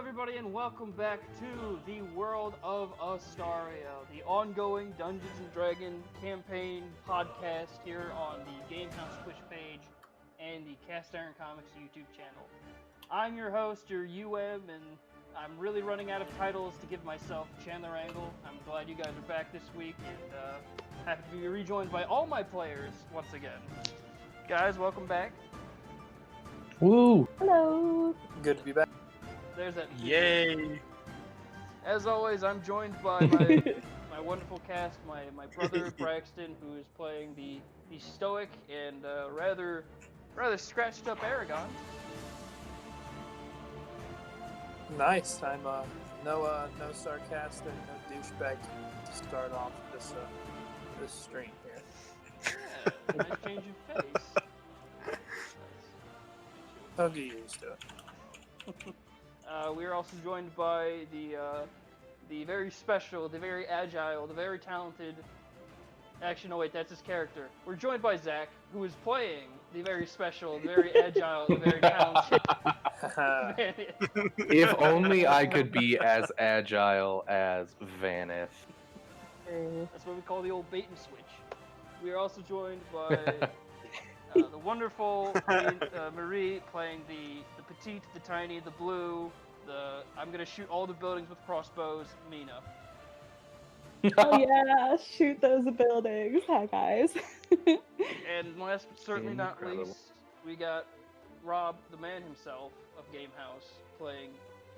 everybody, and welcome back to the world of Astaria, the ongoing Dungeons & Dragons campaign podcast here on the Gamehouse Twitch page and the Cast Iron Comics YouTube channel. I'm your host, your UM, and I'm really running out of titles to give myself. Chandler Angle. I'm glad you guys are back this week, and happy to be rejoined by all my players once again. Guys, welcome back. Woo! Hello! Good to be back. There's that. Yay! As always, I'm joined by my wonderful cast, my brother Braxton, who is playing the stoic and rather scratched up Aragon. Nice. I'm no sarcastic, no douchebag to start off this stream here. Yeah, nice change of pace. I'll get used to it. We are also joined by the very special, the very agile, the very talented. Actually, no, wait, that's his character. We're joined by Zach, who is playing the very special, the very agile, the very talented. If only I could be as agile as Vanith. That's what we call the old bait and switch. We are also joined by the wonderful Marie, playing the petite, the tiny, the blue, I'm gonna shoot all the buildings with crossbows, Mina. Oh yeah, shoot those buildings. Hi guys. And last but certainly not Incredible. least, we got Rob, the man himself of Gamehouse, playing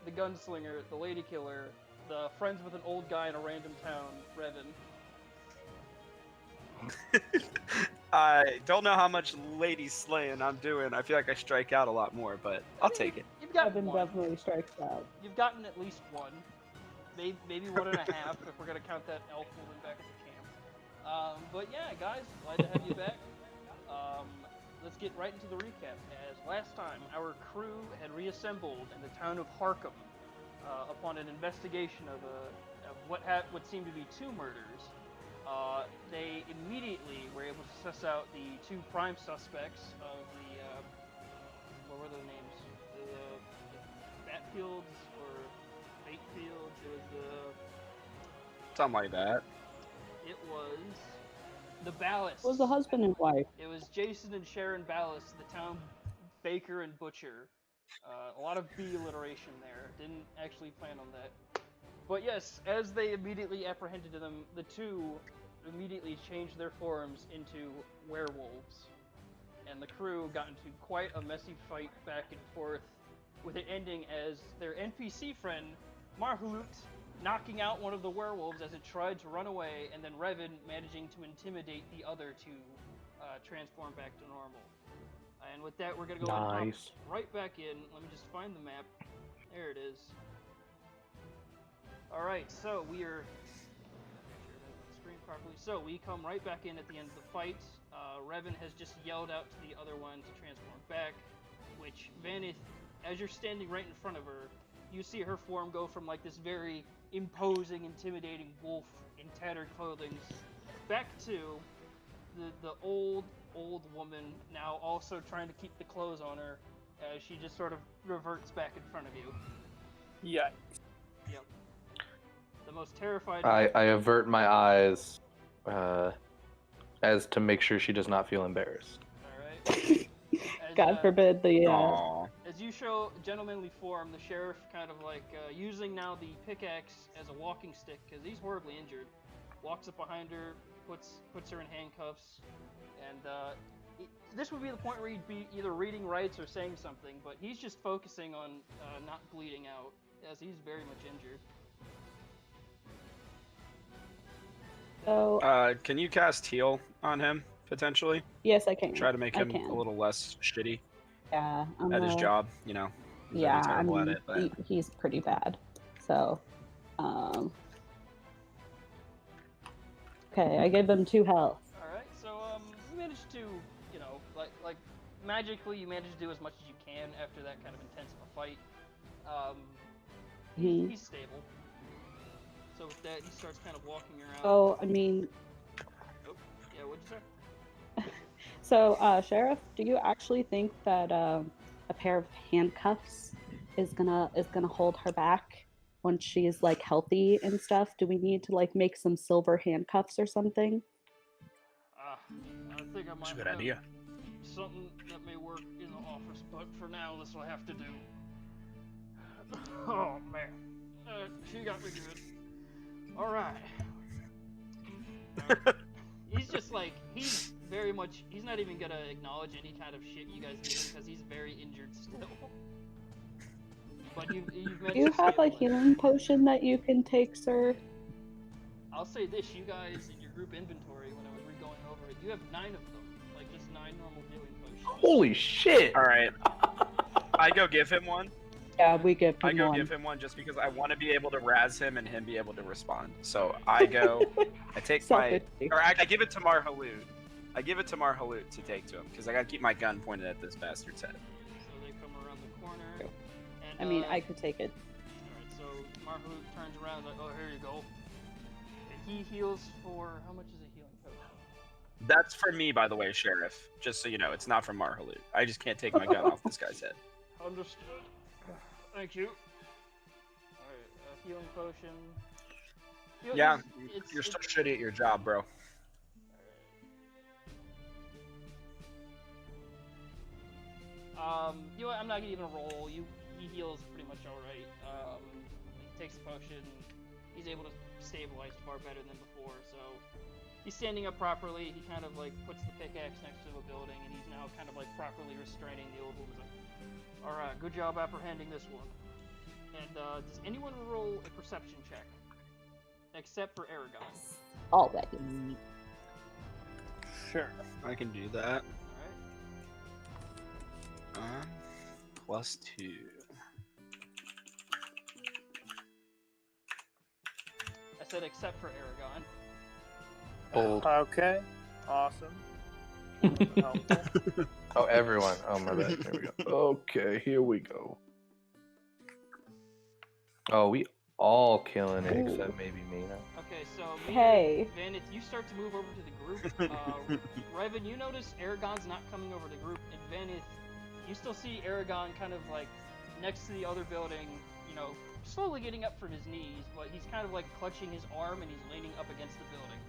the gunslinger, the lady killer, the friends with an old guy in a random town, Revan. I don't know how much lady slaying I'm doing. I feel like I strike out a lot more, but I'll take it. You've gotten Evan one. definitely strikes out. You've gotten at least one. Maybe 1.5 if we're gonna count that elf woman back at the camp. But yeah, guys, glad to have you back. Let's get right into the recap. As last time, our crew had reassembled in the town of Harkam upon an investigation of what seemed to be two murders. They immediately were able to suss out the two prime suspects of the what were their names? The Batfields or Batefields? It was Something like that. It was the Ballast. It was the husband and wife. It was Jason and Sharon Ballast, the town baker and butcher. A lot of B alliteration there. Didn't actually plan on that. But yes, as they immediately apprehended them, the two immediately changed their forms into werewolves. And the crew got into quite a messy fight back and forth, with it ending as their NPC friend, Marhulut, knocking out one of the werewolves as it tried to run away, and then Revan managing to intimidate the other to transform back to normal. And with that, we're going to go ahead and Nice. hop right back in. Let me just find the map. There it is. Alright, so we are... Make sure I have the screen properly. So we come right back in at the end of the fight. Revan has just yelled out to the other one to transform back, which Vanith, as you're standing right in front of her, you see her form go from like this very imposing, intimidating wolf in tattered clothing back to the old woman, now also trying to keep the clothes on her, as she just sort of reverts back in front of you. Yikes. Yep. The most terrified. I avert my eyes as to make sure she does not feel embarrassed. Alright. God forbid the Aww. As you show gentlemanly form, the sheriff kind of like using now the pickaxe as a walking stick, because he's horribly injured, walks up behind her, puts her in handcuffs, and this would be the point where he'd be either reading rights or saying something, but he's just focusing on not bleeding out, as he's very much injured. So Can you cast heal on him, potentially? yes, I can. Try to make I him can. a little less shitty Yeah, at his job, you know? He's Yeah, really terrible at it, but... he's pretty bad. So, okay, I gave him 2 health. Alright, so you managed to, you know, like magically you managed to do as much as you can after that kind of intense of a fight. He's stable. So with that, he starts kind of walking around. So, I mean, Oh, yeah, what'd you say? so, Sheriff, do you actually think that a pair of handcuffs is gonna hold her back once she's like healthy and stuff? Do we need to like make some silver handcuffs or something? I think I might That's a good have idea. something that may work in the office, but for now, this will have to do. Oh man, she got me good. All right. He's just like he's very much. He's not even gonna acknowledge any kind of shit you guys give him because he's very injured still. But you've managed Do you to have a stabilize. healing potion that you can take, sir? I'll say this: you guys in your group inventory, when I was re-going over it, you have 9 of them, like just 9 normal healing potions. Holy shit! All right. I go give him one. Yeah, we give him I go one. give him one just because I want to be able to razz him and him be able to respond. So I go, I take my, Selfishly. or I give it to Marhalut. I give it to Marhalut to take to him because I gotta keep my gun pointed at this bastard's head. So they come around the corner. And, I mean, I could take it. Alright, so Marhalut turns around like, oh, here you go. And he heals for, how much is a healing potion? That's for me, by the way, Sheriff. Just so you know, it's not from Marhalut. I just can't take my gun off this guy's head. Understood. Thank you. Alright, healing potion. Yeah, It's- you're still shitty at your job, bro. You know what? I'm not gonna even roll. He heals pretty much all right. He takes the potion. He's able to stabilize far better than before. So he's standing up properly. He kind of like puts the pickaxe next to a building, and he's now kind of like properly restraining the old woman. All right, good job apprehending this one. And does anyone roll a perception check, except for Aragon? Already. Sure, I can do that. All right. +2. I said except for Aragon. Bold. Okay. Awesome. Helpful. Oh, everyone. Oh, my bad. There we go. Okay, here we go. Oh, we all killing it except maybe Mina. Okay, so Hey. Vanith, you start to move over to the group. Revan, you notice Aragon's not coming over to the group, and Vanith, you still see Aragon kind of like next to the other building, you know, slowly getting up from his knees, but he's kind of like clutching his arm and he's leaning up against the building.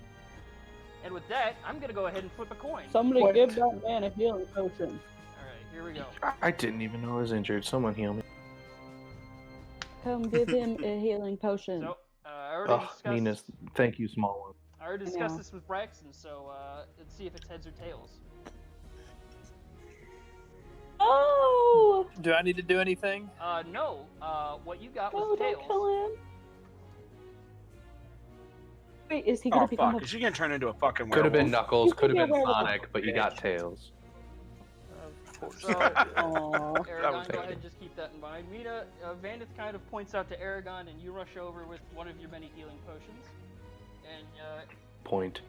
And with that, I'm gonna go ahead and flip a coin. Somebody What? give that man a healing potion. Alright, here we go. I didn't even know I was injured. Someone heal me. Come give him a healing potion. So, I already Oh, discussed. Mina's. Thank you, small one. I already I discussed know. this with Braxton, so let's see if it's heads or tails. Oh! Do I need to do anything? No. What you got No, was don't tails. kill him. Wait, is he Oh gonna become fuck! a... Is she gonna turn into a fucking Could have been werewolf? Knuckles, You could could have be a been werewolf. Sonic, but you got Tails. Of course. So, Aw. Aragon, That go was ahead and just keep that in mind. Mina, Vandith kind of points out to Aragon, and you rush over with one of your many healing potions. And Point.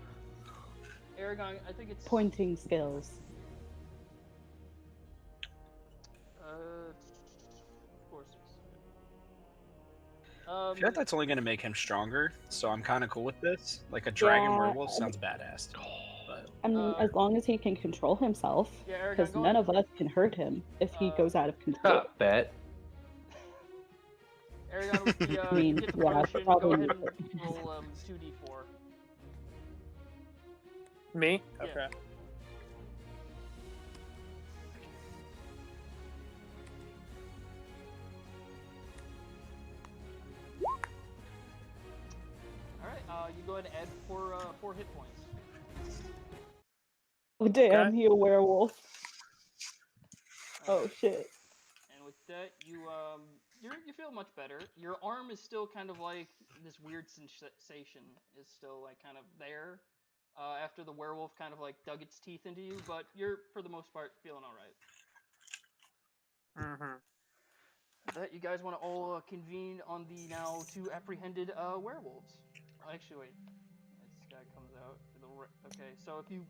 Aragon, I think it's Pointing skills. Of course. I feel like that's only gonna make him stronger, so I'm kind of cool with this. Like a dragon Yeah, werewolf sounds badass. But I mean, as long as he can control himself. Yeah, Aragon, Because go none ahead. of us can hurt him if he goes out of control. Bet. Aragon, with the, I mean, you get the yeah, potion, probably go ahead not. and roll 2d4. Me? Yeah. Okay. Alright, you go ahead and add 4 hit points. Oh, damn, Okay. he a werewolf. Oh, shit. And with that, you feel much better. Your arm is still kind of like this weird sensation is still like kind of there after the werewolf kind of like dug its teeth into you, but you're for the most part feeling all right. Mm-hmm. That you guys want to all convene on the now 2 apprehended werewolves. Actually, wait. This guy comes out. Okay, so if you,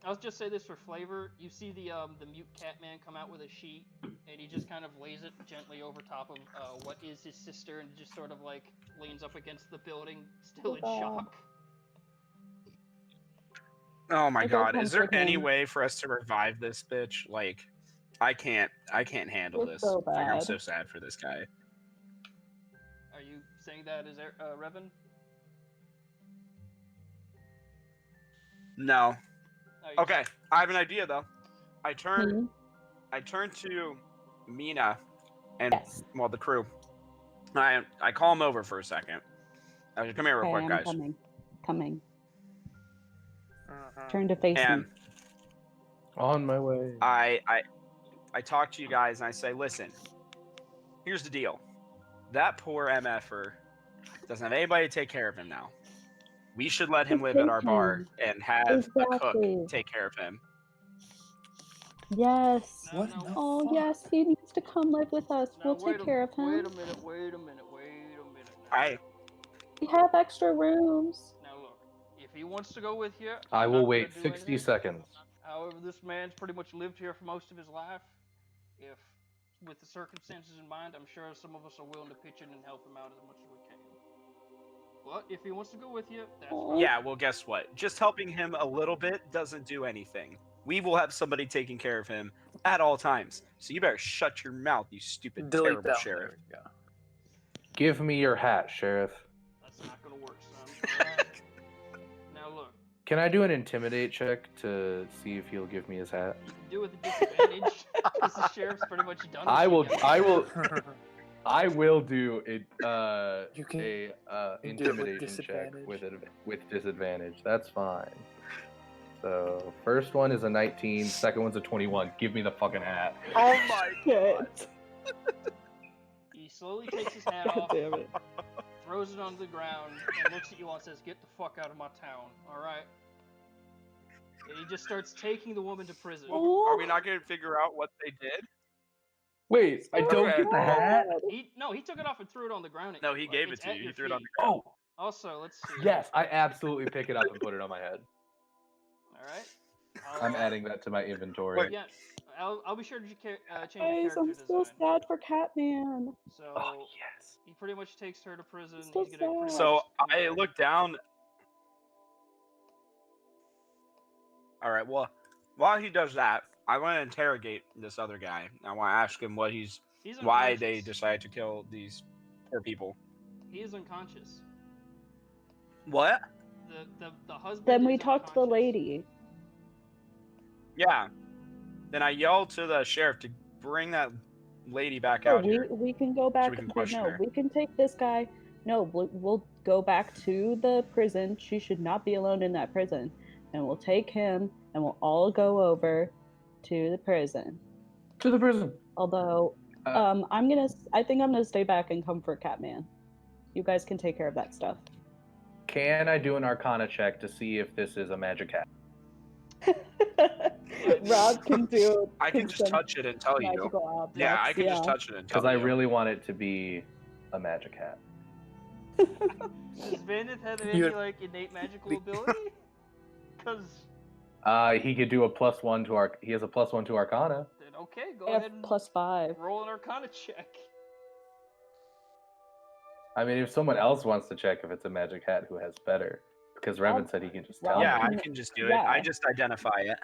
I'll just say this for flavor. You see the mute cat man come out with a sheet, and he just kind of lays it gently over top of what is his sister, and just sort of like leans up against the building, still in shock. oh my I go god, is there comfort any him. way for us to revive this bitch? Like, I can't handle It's this. so Like, I'm bad. so sad for this guy. Are you saying that as Revan? No. Oh, you Okay, I have an idea though. I turn Hmm? to Mina and Yes. the crew. I call him over for a second. I said, come here real Okay, quick, I'm guys. coming. Mhm. Turn to face And me. On my way. I talk to you guys and I say, listen, here's the deal. That poor MFer doesn't have anybody to take care of him now. We should let him Just live at take our bar him. and have a cook Exactly. take care of him. Yes. No, What no, the Oh fuck? yes, he needs to come live with us. Now, We'll take care of him. Wait a minute. Now. We have extra rooms. Now look, if he wants to go with you, I I'm will not gonna wait do 60 anything. seconds. However, this man's pretty much lived here for most of his life. If, with the circumstances in mind, I'm sure some of us are willing to pitch in and help him out as much as we can. But if he wants to go with you, that's Aw. fine. Yeah, well, guess what? Just helping him a little bit doesn't do anything. We will have somebody taking care of him at all times. So you better shut your mouth, you stupid, Delete terrible that one. sheriff. There we go. Give me your hat, Sheriff. That's not gonna work, son. Alright? Now look, Can I do an intimidate check to see if he'll give me his hat? you can do it with a disadvantage, because the sheriff's pretty much done with I you will. guys. I will do it. You can- A you do it with intimidation check disadvantage. with disadvantage. That's fine. So first one is a 19. Second one's a 21. Give me the fucking hat. Oh my Shit. He slowly takes his hat God off, damn it. throws it onto the ground, and looks at you all and says, "Get the fuck out of my town, alright?" And he just starts taking the woman to prison. Are we not going to figure out what they did? Wait, I don't Okay. get the hat. He took it off and threw it on the ground. At No, you, he like, gave it it's to at you. your He threw it on feet. the ground. Oh, Also, let's see. yes, I absolutely pick it up and put it on my head. Alright. I'm adding that to my inventory. Wait. Yeah, I'll be sure to change your Guys, character I'm design. so sad for Catman. So Oh yes. he pretty much takes her to prison. So He's gonna pretty sad. So much come I back. look down. All right. Well, while he does that, I want to interrogate this other guy. I want to ask him what He's why they unconscious. decided to kill these poor people. He is unconscious. What? The husband. Then we is talked to the unconscious. lady. Yeah. Then I yelled to the sheriff to bring that lady back No, out here. we can go back. we can but question no, her. we can take this guy. No, we'll go back to the prison. She should not be alone in that prison. And we'll take him and we'll all go over to the prison. To the prison. Although, I think I'm gonna stay back and comfort Catman. You guys can take care of that stuff. Can I do an Arcana check to see if this is a magic hat? Rob can do. I can just some touch it and tell you. magical objects. Yeah, I can just touch it and tell Because I you. really want it to be a magic hat. Does Vanith have any You're- like innate magical ability? Because He could do a +1 to he has a +1 to Arcana. then okay, go I have ahead and +5. roll an Arcana check. I mean, if someone else wants to check if it's a magic hat, who has better? Because Revan said he can just tell. Rob Yeah, me. I can just do it. Yeah. I just identify it.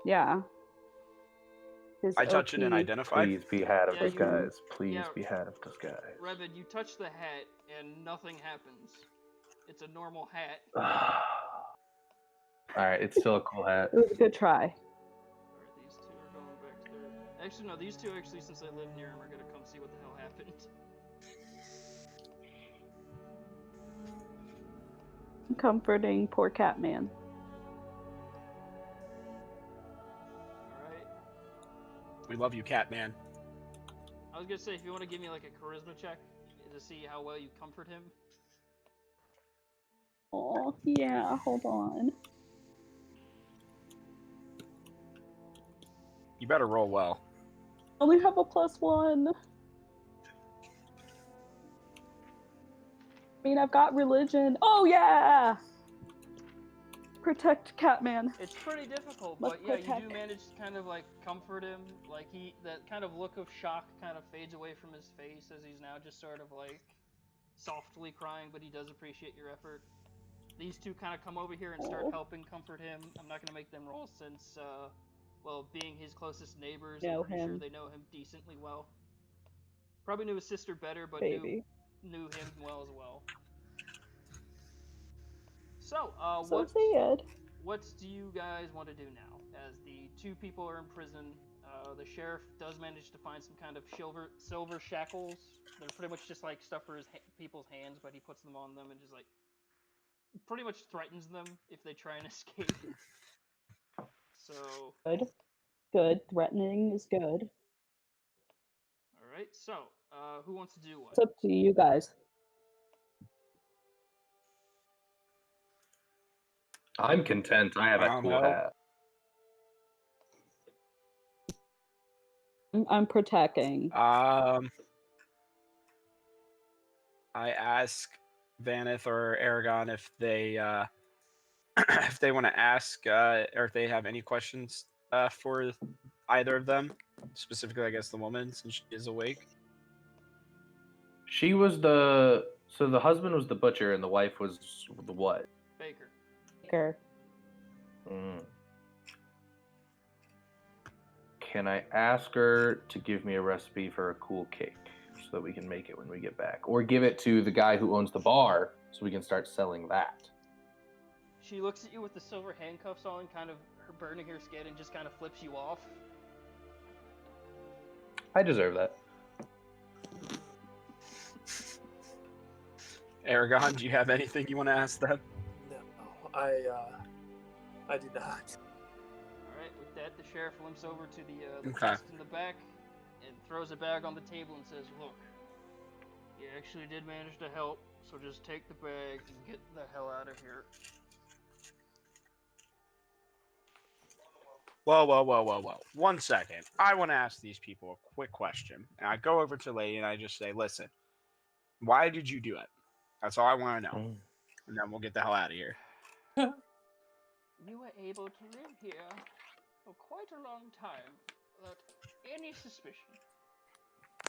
Yeah. His I touch it and OP. identify. Please be hat of Yeah, you- disguise. Please yeah. be hat of disguise. Revan, you touch the hat and nothing happens. It's a normal hat. Alright, it's still a cool hat. It was a good try. Alright, these two are going back to their. Actually, no, these two actually, since they live near him, are gonna come see what the hell happened. Comforting poor Catman. Alright. We love you, Catman. I was gonna say, if you want to give me like a charisma check to see how well you comfort him. Oh, yeah, hold on. You better roll well. Only have a +1. I mean, I've got religion. Oh, yeah! Protect Catman. It's pretty difficult, Let's but yeah, you protect. do manage to kind of like comfort him. Like that kind of look of shock kind of fades away from his face as he's now just sort of like softly crying, but he does appreciate your effort. These two kind of come over here and start Oh. helping comfort him. I'm not gonna make them roll since, well, being his closest neighbors, Know I'm pretty sure him. they know him decently well. Probably knew his sister better, but Baby. knew him well as well. So, So sad. what do you guys want to do now? As the two people are in prison, the sheriff does manage to find some kind of silver shackles. They're pretty much just like stuff for his people's hands, but he puts them on them and just like pretty much threatens them if they try and escape. So, Good. Good. Threatening is good. all right. So, who wants to do what? It's up to you guys. I'm content. I have a cool Well, hat. I'm protecting. I ask Vaneth or Aragon if they if they want to ask or if they have any questions for either of them, specifically, I guess the woman since she is awake. She was so the husband was the butcher and the wife was the what? Baker. Baker. Mm. Can I ask her to give me a recipe for a cool cake so that we can make it when we get back? Or give it to the guy who owns the bar so we can start selling that? She looks at you with the silver handcuffs on, kind of burning her skin, and just kind of flips you off. I deserve that. Aragon, do you have anything you want to ask them? No, I do not. Alright, with that, the sheriff limps over to the Okay. desk in the back and throws a bag on the table and says, "Look, you actually did manage to help, so just take the bag and get the hell out of here." Whoa. 1 second. I want to ask these people a quick question. And I go over to the lady and I just say, listen, why did you do it? That's all I want to know. Mm. And then we'll get the hell out of here. You were able to live here for quite a long time without any suspicion.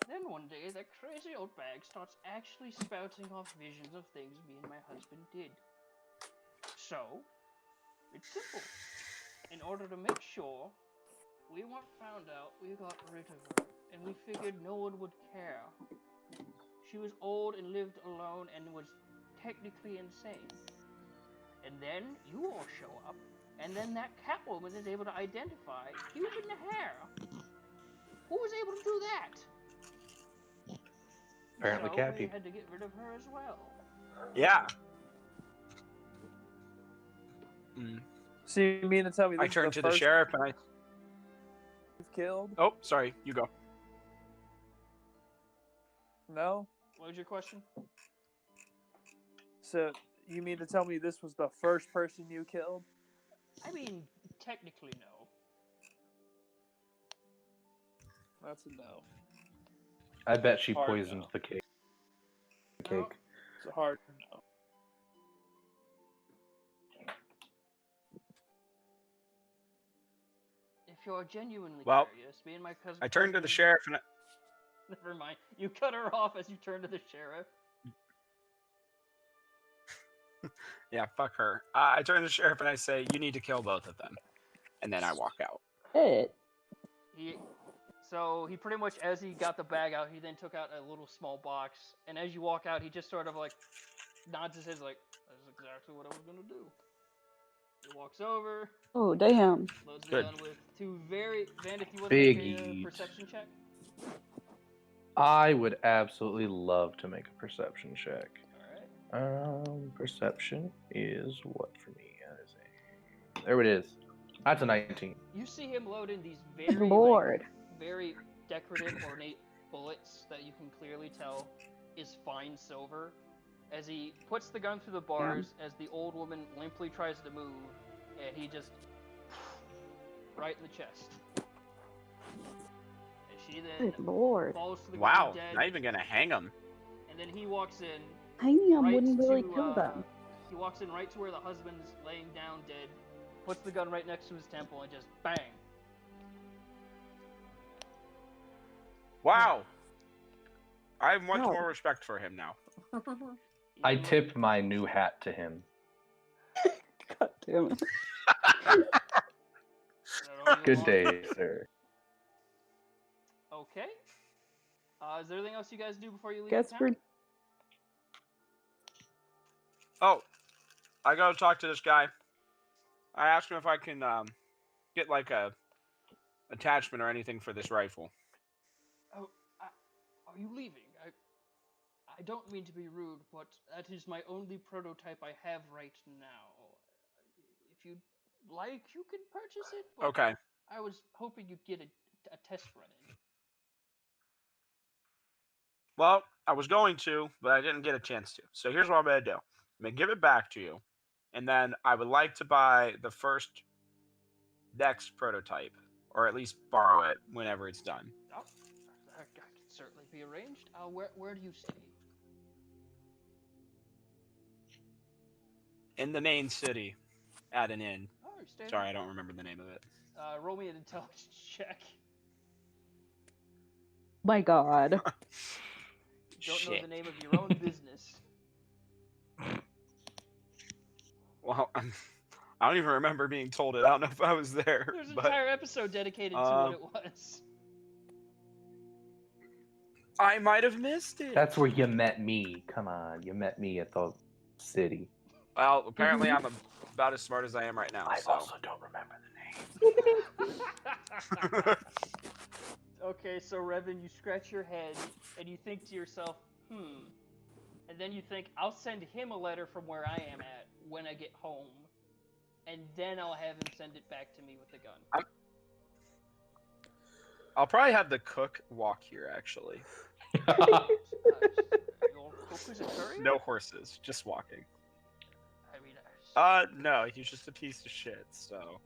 Then one day, that crazy old bag starts actually spouting off visions of things me and my husband did. So, it's simple. In order to make sure we weren't found out, we got rid of her, and we figured no one would care. She was old and lived alone and was technically insane. And then you all show up, and then that Catwoman is able to identify even the hair. Who was able to do that? Apparently, so cat we people. had to get rid of her as well. Yeah. Mm. So you mean to tell me this I turn is to the the first sheriff and I... you've killed? Oh, sorry. You go. No? What was your question? So you mean to tell me this was the first person you killed? I mean, technically no. That's a no. I bet she Hard poisoned no. the cake. No. It's a hard no. If you're genuinely Well, curious, me and my cousin. I turn to the sheriff and I... Never mind. You cut her off as you turn to the sheriff. Yeah, fuck her. I turn to the sheriff and I say, you need to kill both of them. And then I walk out. It. So he pretty much, as he got the bag out, he then took out a little small box, and as you walk out, he just sort of like nods his head, like, "That's exactly what I was gonna do." He walks over, Oh, damn. loads the Good. gun with two very. Van, if you want to Big make a eat. perception check. I would absolutely love to make a perception check. All right. Perception is what for me? There it is. That's a 19. You see him load in these Good very, Lord. very decorative, ornate bullets that you can clearly tell is fine silver. As he puts the gun through the bars, as the old woman limply tries to move, and he just right in the chest. And she then Good Lord. falls to the Wow, ground dead. not even gonna hang him. And then he walks in. Hanging right wouldn't really to, kill them. He walks in right to where the husband's laying down dead, puts the gun right next to his temple, and just bang. Wow. I have much No. more respect for him now. I tip my new hat to him. God damn it. Not only Good Well, day, sir. Okay. Is there anything else you guys do before you leave Guess the we're town? Oh, I gotta talk to this guy. I asked him if I can get like a attachment or anything for this rifle. Oh, are you leaving? I don't mean to be rude, but that is my only prototype I have right now. If you'd like, you can purchase it, but Okay. I was hoping you'd get a test run in. Well, I was going to, but I didn't get a chance to. So here's what I'm gonna do. I'm gonna give it back to you, and then I would like to buy the next prototype, or at least borrow it whenever it's done. Oh, that can certainly be arranged. Where do you stay? In the main city, at an inn. Oh, you stay. Sorry, I don't remember the name of it. Roll me an intelligence check. My God. Don't know Shit. the name of your own business. Well, I don't even remember being told it. I don't know if I was there. There's an but entire episode dedicated to what it was. I might have missed it. That's where you met me. Come on, you met me at the city. Well, apparently I'm about as smart as I am right now. I so. also don't remember the name. Okay, so Revan, you scratch your head and you think to yourself, and then you think, I'll send him a letter from where I am at when I get home, and then I'll have him send it back to me with the gun. I'll probably have the cook walk here, actually. Your cook is a courier? No horses, just walking. I mean, No, he's just a piece of shit, so.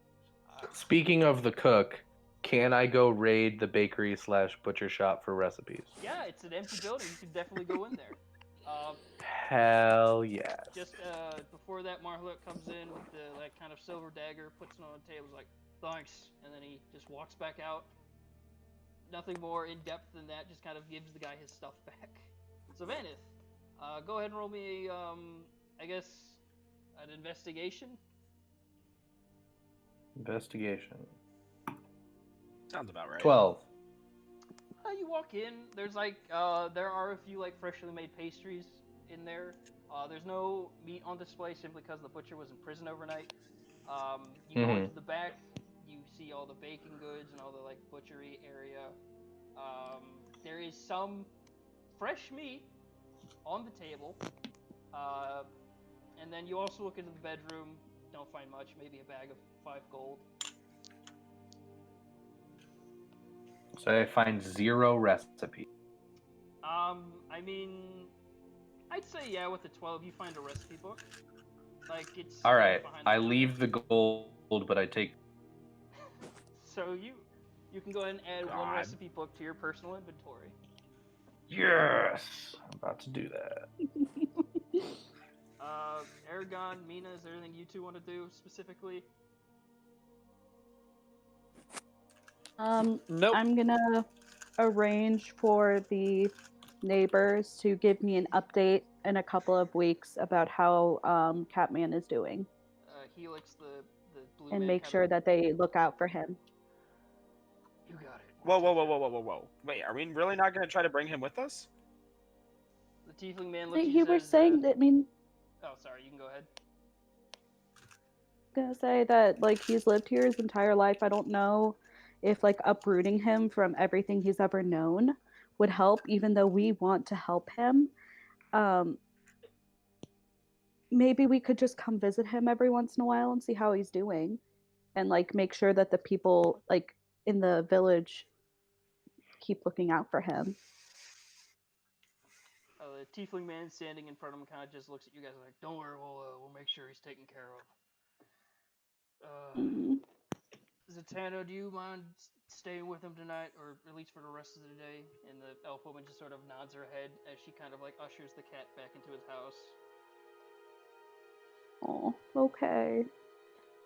Speaking of the cook, can I go raid the bakery / butcher shop for recipes? yeah, it's an empty building. You can definitely go in there. Hell yes. Just before that, Marhlet comes in with the kind of silver dagger, puts it on the table, is like, thanks, and then he just walks back out. Nothing more in depth than that. Just kind of gives the guy his stuff back. So Vanith, go ahead and roll me, I guess, an investigation. Investigation. Sounds about right. 12. You walk in. There's there are a few freshly made pastries in there. There's no meat on display simply because the butcher was in prison overnight. You go into the back. You see all the baking goods and all the butchery area. There is some fresh meat on the table. And then you also look into the bedroom. Don't find much. Maybe a bag of 5 gold. So I find 0 recipe. I mean, I'd say yeah. With the 12, you find a recipe book. It's All right. behind the I counter. leave the gold, but I take. So you can go ahead and add one recipe book to your personal inventory. Yes, I'm about to do that. Aragon, Mina, is there anything you two want to do specifically? Nope. I'm gonna arrange for the neighbors to give me an update in a couple of weeks about how Catman is doing, Helix, the blue and man, make kind sure of, that they look out for him. you got it. Whoa. Wait, are we really not going to try to bring him with us? The tiefling man looks at He you was says, saying that. I mean, oh, sorry. You can go ahead. gonna say that he's lived here his entire life. I don't know if uprooting him from everything he's ever known would help, even though we want to help him. Maybe we could just come visit him every once in a while and see how he's doing, and make sure that the people in the village keep looking out for him. The tiefling man standing in front of him kind of just looks at you guys like, don't worry, we'll make sure he's taken care of. Zatanna, do you mind staying with him tonight, or at least for the rest of the day? And the elf woman just sort of nods her head as she kind of ushers the cat back into his house. Oh, okay.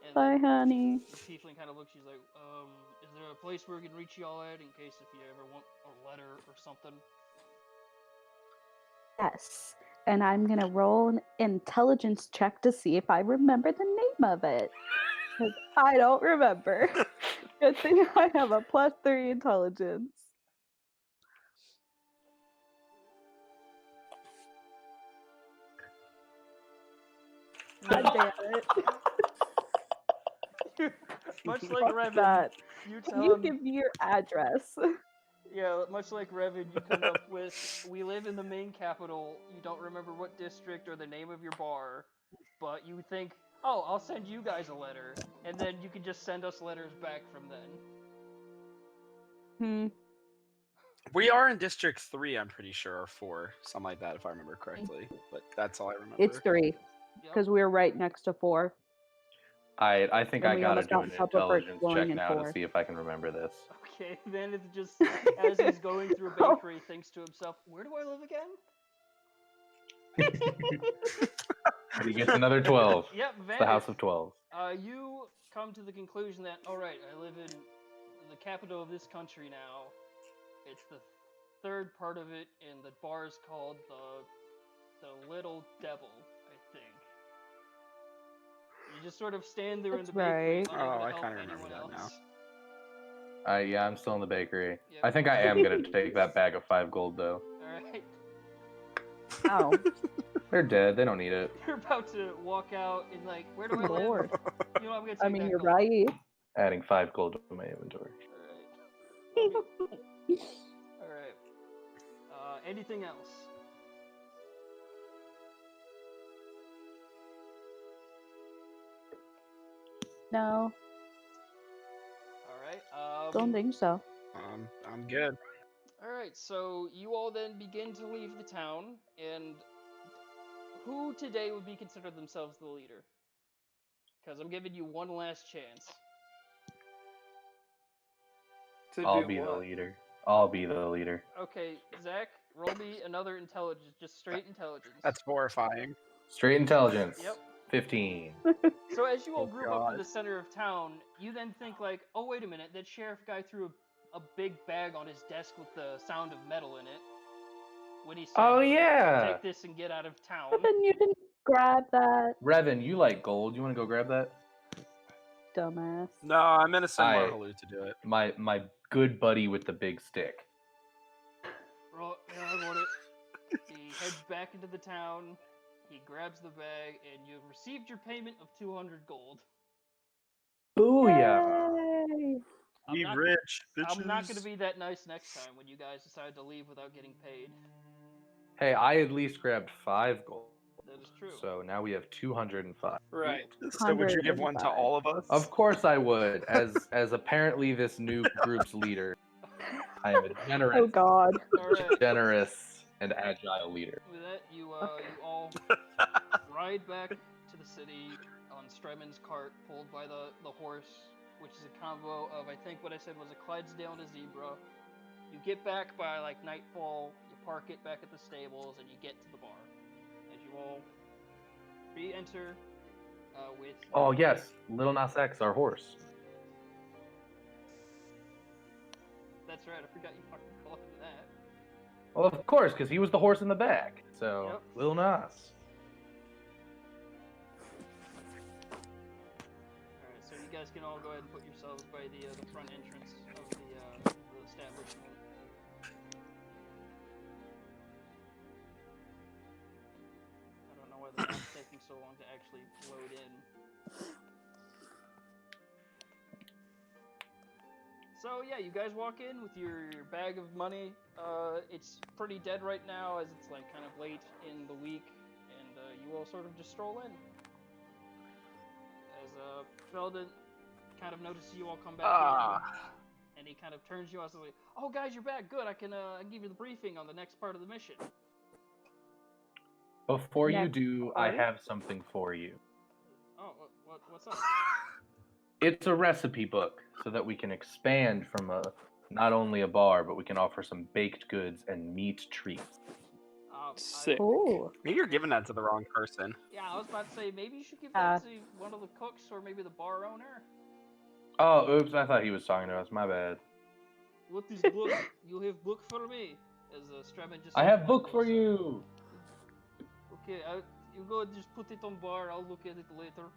And Bye, honey. the tiefling kind of looks, she's like, is there a place where we can reach y'all at in case if you ever want a letter or something? Yes. And I'm gonna roll an intelligence check to see if I remember the name of it. 'Cause I don't remember. Good thing I have a +3 intelligence. God damn it. Much like Fuck Revan, that. you Can tell you him. give me your address? Yeah, much like Revan, you come up with, we live in the main capital, you don't remember what district or the name of your bar, but you think, oh, I'll send you guys a letter, and then you can just send us letters back from then. We are in District 3, I'm pretty sure, or 4, something like that, if I remember correctly. But that's all I remember. It's 3, because we're right next to 4. I think And I we gotta almost do got an in trouble for intelligence exploring check in now to 4. see if I can remember this. Okay, then it's just, as he's going through a bakery, thinks to himself, where do I live again? He gets another 12. Yep, It's the House of 12. You come to the conclusion that, alright, I live in the capital of this country now. It's the third part of it, and the bar is called the Little Devil, I think. You just sort of stand there in the bakery, Right. unable Oh, to I help kinda remember anyone that else. now. Yeah, I'm still in the bakery. Yep. I think I am gonna take that bag of 5 gold though. Alright. Oh, They're dead. They don't need it. You're about to walk out and like, where do I good live? lord. You know, I'm gonna take I mean, that you're gold. right. Adding 5 gold to my inventory. Alright. Anything else? No, Alright. don't think so. I'm good. Alright, so you all then begin to leave the town, and who today would be considered themselves the leader? Because I'm giving you one last chance. I'll be the leader. I'll be the leader. Okay, Zach, roll me another intelligence, just straight intelligence. That's horrifying. Straight intelligence. Yep. 15. So as you all Oh, group up to God. the center of town, you then think like, oh wait a minute, that sheriff guy threw a big bag on his desk with the sound of metal in it. When he said, Oh yeah. take this and get out of town. But then you didn't grab that, Revan, you like gold. You want to go grab that? dumbass. No, I'm gonna send I- Marhalu to do it. My good buddy with the big stick. Right, yeah, I want it. He heads back into the town. He grabs the bag, and you've received your payment of 200 gold. Booyah! Yay! I'm We not- rich, I'm not going to bitches. be that nice next time when you guys decide to leave without getting paid. Hey, I at least grabbed 5 gold. That is true. So now we have 205. Right. So would you give one to 105. all of us? Of course I would. As apparently this new group's leader, I am a generous, Oh god. Alright. generous and agile leader. With that, you all ride back to the city on Stremin's cart, pulled by the horse, which is a combo of, I think what I said was a Clydesdale and a zebra. You get back by like nightfall, you park it back at the stables, and you get to the bar. As you all re-enter with... Oh yes, Little Nas X, our horse. That's right, I forgot you fucking called him that. Well, of course, because he was the horse in the back. So, Yep. Lil Nas. Alright, so you guys can all go ahead and put yourselves by the front entrance of the establishment. I don't know why the map's taking so long to actually load in. So yeah, you guys walk in with your bag of money. It's pretty dead right now as it's like kind of late in the week, and you all sort of just stroll in. As Felden kind of notices you all come back in, and he kind of turns you out and like, "Oh guys, you're back. Good. I can give you the briefing on the next part of the mission." Before you Next do, I part? have something for you. Oh, what's up? It's a recipe book so that we can expand from not only a bar, but we can offer some baked goods and meat treats. Sick. Ooh. Maybe you're giving that to the wrong person. Yeah, I was about to say maybe you should give that to one of the cooks or maybe the bar owner. Oh, oops, I thought he was talking to us. My bad. What is book? You have book for me? As Straman just. I have book for you. Okay, you go just put it on bar. I'll look at it later.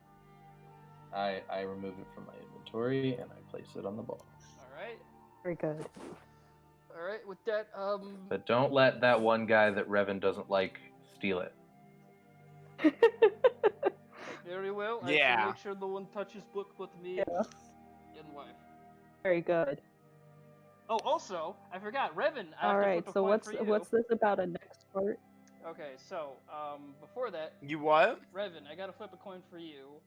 I remove it from my inventory and I place place it on the bar. All right. Very good. All right. With that, But don't let that one guy that Revan doesn't like steal it. very well. I Yeah. shall make sure no one touches book but me Yeah. and wife. Very good. Oh, also, I forgot, Revan. I All have to right. flip a So coin what's for you. what's this about a next part? Okay, so before that, You what? Revan, I gotta flip a coin for you,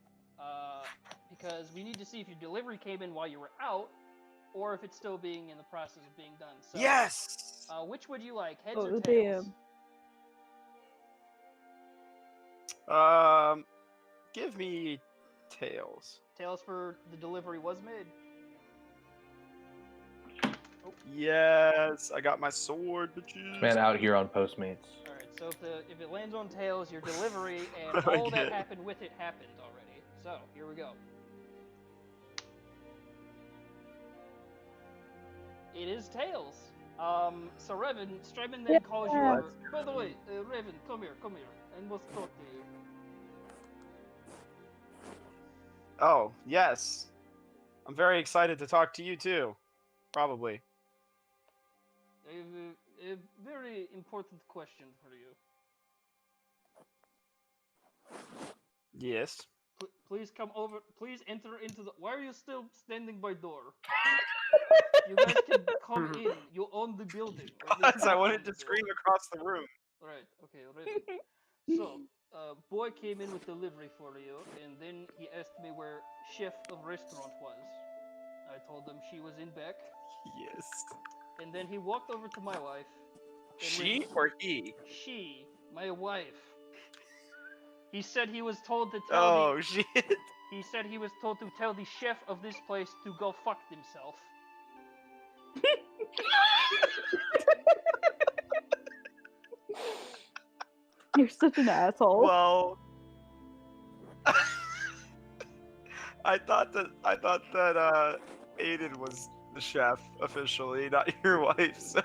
because we need to see if your delivery came in while you were out, or if it's still being in the process of being done. So, Yes. which would you like, heads Oh, or tails? damn. Give me tails. Tails for the delivery was made. Yes, I got my sword, bitches. Man out here on Postmates. All right, so if it lands on tails, your delivery and all that Again. happened with it happened already. So here we go. It is tails. So Revan, Strayman then calls you Yeah. over. By the way, Revan, come here, and we'll talk to you. Oh, yes. I'm very excited to talk to you too. Probably. I have a very important question for you. Yes. Please come over. Please enter into the. Why are you still standing by door? You guys can come in. You own the building. Right? There's Because I no wanted one to there. scream across the room. Right. Okay. Revan. So, boy came in with delivery for you, and then he asked me where chef of restaurant was. I told him she was in back, Yes. and then he walked over to my wife. and She with- or he? She, my wife. He said he was told to tell Oh, shit. He said he was told to tell the chef of this place to go fuck himself. You're such an asshole. Well, I thought that Aiden was the chef officially, not your wife. So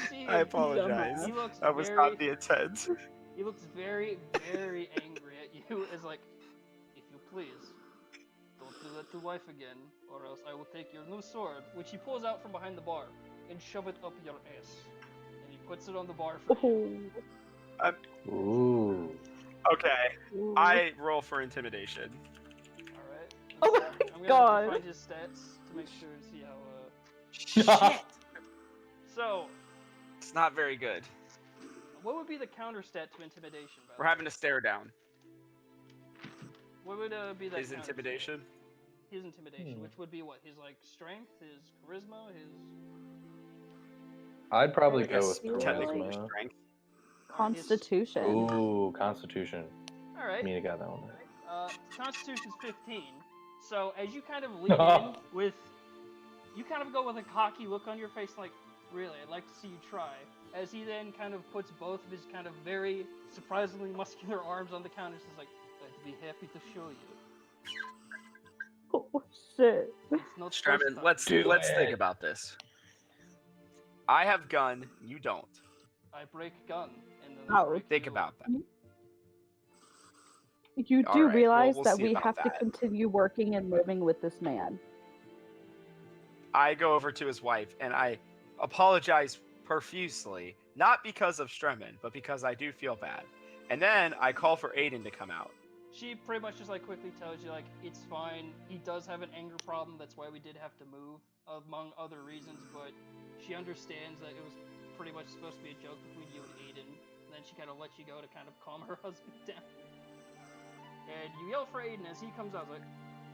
See, I apologize. He looks That was very, not the intent. He looks very, very angry at you. As like, if you please, don't do that to wife again, or else I will take your new sword, which he pulls out from behind the bar, and shove it up your ass. And he puts it on the bar for you. Ooh. Okay, Ooh. I roll for intimidation. Alright. Oh my I'm gonna God. have to find his stats to make sure and see how, Shit. So, It's not very good. what would be the counter stat to intimidation, by the We're way? having to stare down. What would be that His counter intimidation. stat? His intimidation, which would be what? His, like, strength, his charisma, his... I'd probably I go guess with technically charisma. strength. Constitution. Ooh, Constitution. Alright. Mina got that one. Constitution's 15. So as you kind of lean in with, you kind of go with a cocky look on your face, like, really, I'd like to see you try. As he then kind of puts both of his kind of very surprisingly muscular arms on the counter, and says like, "I'd be happy to show you." Oh shit. It's not first Strayman, time. let's Do think it. about this. I have gun, you don't. I break gun, and then Oh. I break Think you. about that. You All do right, realize we'll that see we about have to that. continue working and living with this man. I go over to his wife and I apologize profusely, not because of Strayman, but because I do feel bad. And then I call for Aiden to come out. She pretty much just like quickly tells you like it's fine. He does have an anger problem. That's why we did have to move, among other reasons. But she understands that it was pretty much supposed to be a joke between you and Aiden. And then she kind of lets you go to kind of calm her husband down. And you yell for Aiden as he comes out like,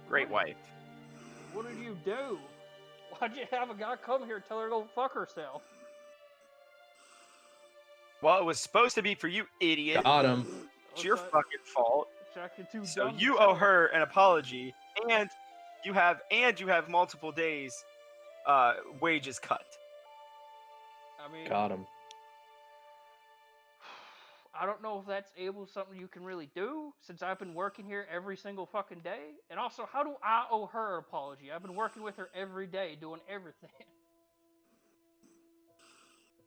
Great "What- wife. What did you do? Why'd you have a guy come here and tell her to go fuck herself?" Well, it was supposed to be for you, idiot. Got him. It's your fucking fault. So dumb to you owe tell. her an apology, and you have multiple days wages cut. I mean, Got him. I don't know if that's something you can really do, since I've been working here every single fucking day. And also, how do I owe her an apology? I've been working with her every day, doing everything.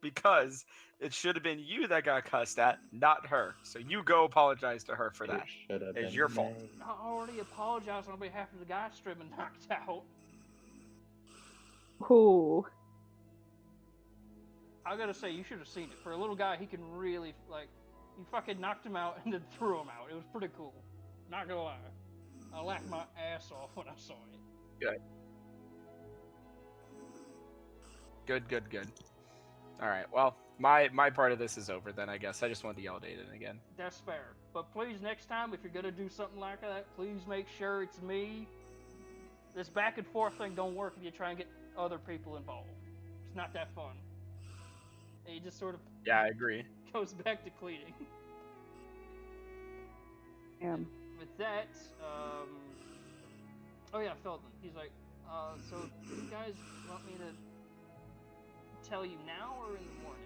because it should have been you that got cussed at, not her. So you go apologize to her for that. Should have It's been your fault. me. I already apologized on behalf of the guy stripping knocked out. Ooh. I gotta say, you should have seen it. For a little guy, he can really, like, you fucking knocked him out and then threw him out. It was pretty cool. Not gonna lie. I laughed my ass off when I saw it. Good. All right. Well, my part of this is over then. I guess I just wanted to yell at Aiden again. That's fair. But please, next time, if you're gonna do something like that, please make sure it's me. This back and forth thing don't work if you try and get other people involved. It's not that fun. And you just sort of Yeah, I agree. goes back to cleaning. Damn. With that, oh yeah, Feldman. He's like, so do you guys want me to tell you now or in the morning?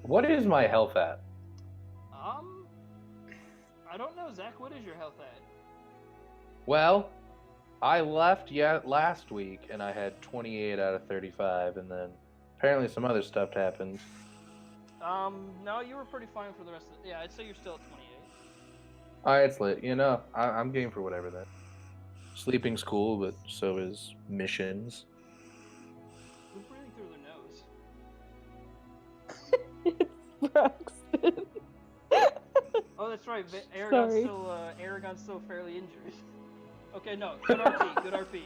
What is my health at? I don't know, Zach. What is your health at? Well, I left last week and I had 28 out of 35, and then apparently some other stuff happened. No, you were pretty fine for the rest of yeah, I'd say you're still at 28. Alright, it's lit. You know, I'm game for whatever then. Sleeping's cool, but so is missions. Who's breathing through their nose? It's Braxton. Oh, that's right. Sorry. Aragon's still fairly injured. Okay, no. Good RP. Good RP.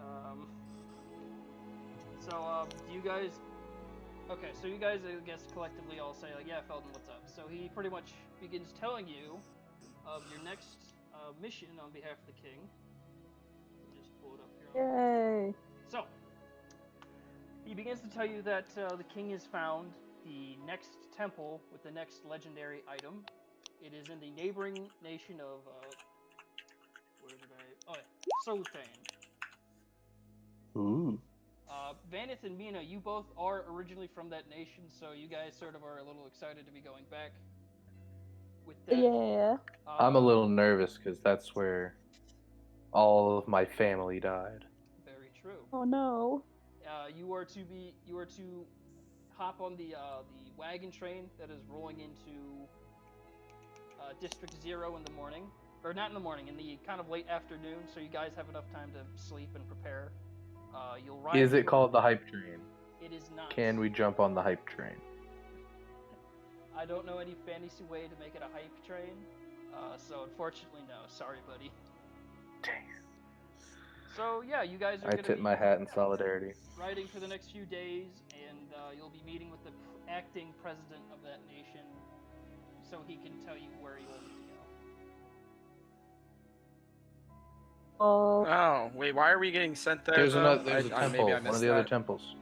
Alright. So, do you guys... Okay, so you guys, I guess, collectively all say, like, yeah, Felden, what's up? So he pretty much begins telling you of your next mission on behalf of the king. Let me just pull it up here. Yay. So, he begins to tell you that the king has found the next temple with the next legendary item. It is in the neighboring nation of, where did I... Oh, yeah, Sultan. Ooh. Vanith and Mina, you both are originally from that nation, so you guys sort of are a little excited to be going back with that. Yeah. I'm a little nervous because that's where all of my family died. Very true. Oh no. You are to hop on the wagon train that is rolling into District 0 in the morning. Or not in the morning, in the kind of late afternoon, so you guys have enough time to sleep and prepare. You'll ride. Is it called the hype train? It is not. Can we jump on the hype train? I don't know any fancy way to make it a hype train, so unfortunately no. Sorry, buddy. Dang. So yeah, you guys are I gonna tip be my hat in solidarity. riding for the next few days, and you'll be meeting with the acting president of that nation, so he can tell you where you will need to go. Oh. Oh, wait, why are we getting sent there? There's though? there's a temple, maybe I one of missed the other that. temples.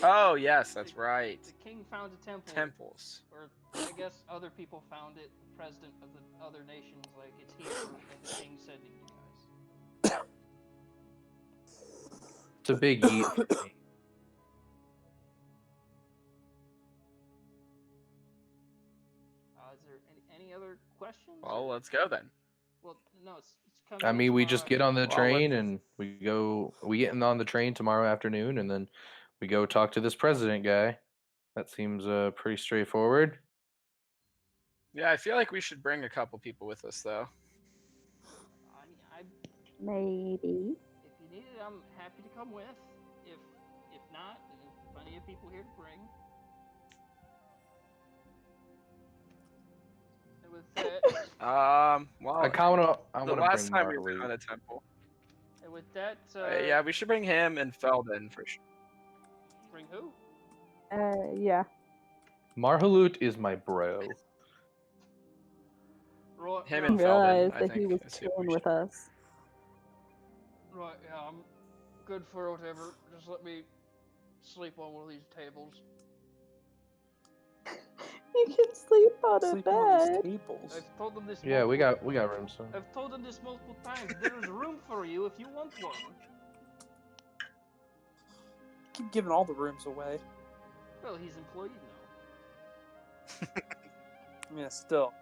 Oh, yes, that's right. The king found a temple. Temples. Or I guess other people found it. The president of the other nations, like, it's here, and the king's sending you guys. It's a big eat for me. Is there any other questions? Well, let's go then. Well, no, it's coming. I mean, we just get on the Well, train let's- and we get on the train tomorrow afternoon, and then we go talk to this president guy. That seems pretty straightforward. Yeah, I feel like we should bring a couple people with us, though. Maybe. If you need it, I'm happy to come with. If not, there's plenty of people here to bring. And with that, Well, I the wanna last bring time we were Marley. on a temple. and with that, Yeah, we should bring him and Felden for sure. bring who? Yeah. Marhalut is my bro. Right, Him I and didn't Feldon, realize I that he think, was is who we chilling should- with us. right, yeah, I'm good for whatever. Just let me sleep on one of these tables. You can sleep on a Sleeping on these bed. tables. I've told them this. Yeah, we multiple- got room, son. I've told them this multiple times. There's room for you if you want one. Keep giving all the rooms away. Well, he's employed now. I mean, still.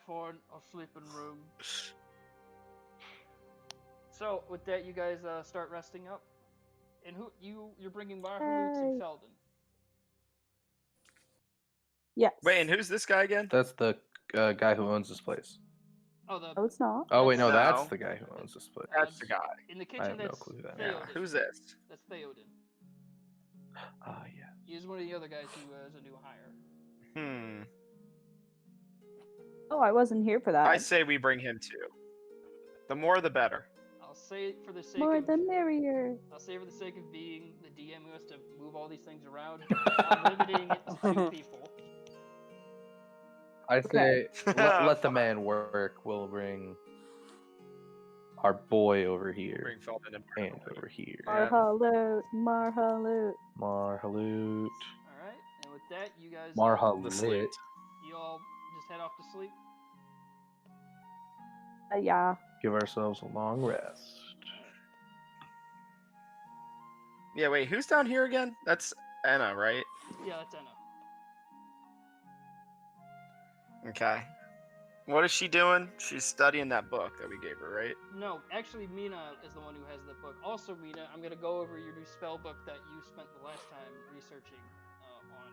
fine. I'll sleep in room. So with that, you guys start resting up. And you're bringing Marhalut and Yay. Felden. Yes. Wait, and who's this guy again? That's the guy who owns this place. Oh, the No, it's not. Oh wait, no, That's- that's the guy who owns this place. That's the guy. in the I kitchen. have no That's clue who that is. Yeah. Theoden. Who's this? That's Theoden. Ah, yeah. He's one of the other guys who is a new hire. Hmm. Oh, I wasn't here for that. I say we bring him too. The more, the better. I'll say for the sake More of the merrier. I'll say for the sake of being the DM who has to move all these things around, I'm limiting it to 2 people. I say Okay. let the man work. We'll bring our boy over here Bring Felden and and over here. Yeah. Marhalut, Marhalut. Marhalut. All right, and with that, you guys The Marhalut. slate. you all just head off to sleep. Yeah. Give ourselves a long rest. Yeah, wait, who's down here again? That's Anna, right? Yeah, that's Anna. Okay. What is she doing? She's studying that book that we gave her, right? No, actually, Mina is the one who has the book. Also, Mina, I'm gonna go over your new spell book that you spent the last time researching on.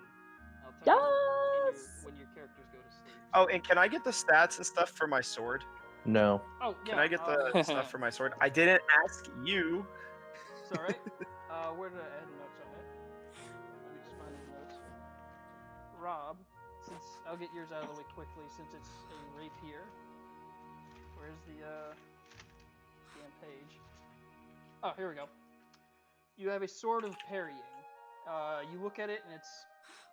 I'll tell you Yes. when your characters go to sleep. Oh, and can I get the stats and stuff for my sword? No. Oh, yeah. Can I get the stuff for my sword? I didn't ask you. It's alright. Where did I add notes on it? Let me just find the notes. Rob, since I'll get yours out of the way quickly since it's a rapier. Where's the damn page? Oh, here we go. You have a sword of parrying. You look at it and it's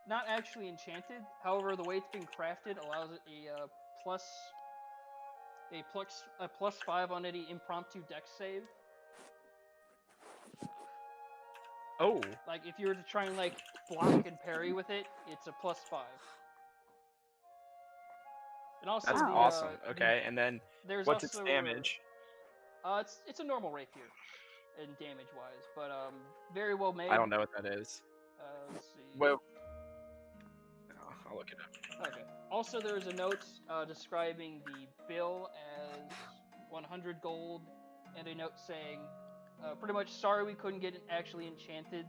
not actually enchanted. However, the way it's been crafted allows it a plus 5 on any impromptu dex save. Oh. Like if you were to try and like block and parry with it, it's a plus 5. And also That's the, awesome. Okay, and then there's what's its also, damage? It's a normal rapier, in damage wise, but very well made. I don't know what that is. Let's see. Well, oh, I'll look it up. Okay. Also, there is a note describing the bill as 100 gold, and a note saying, pretty much, sorry we couldn't get it actually enchanted.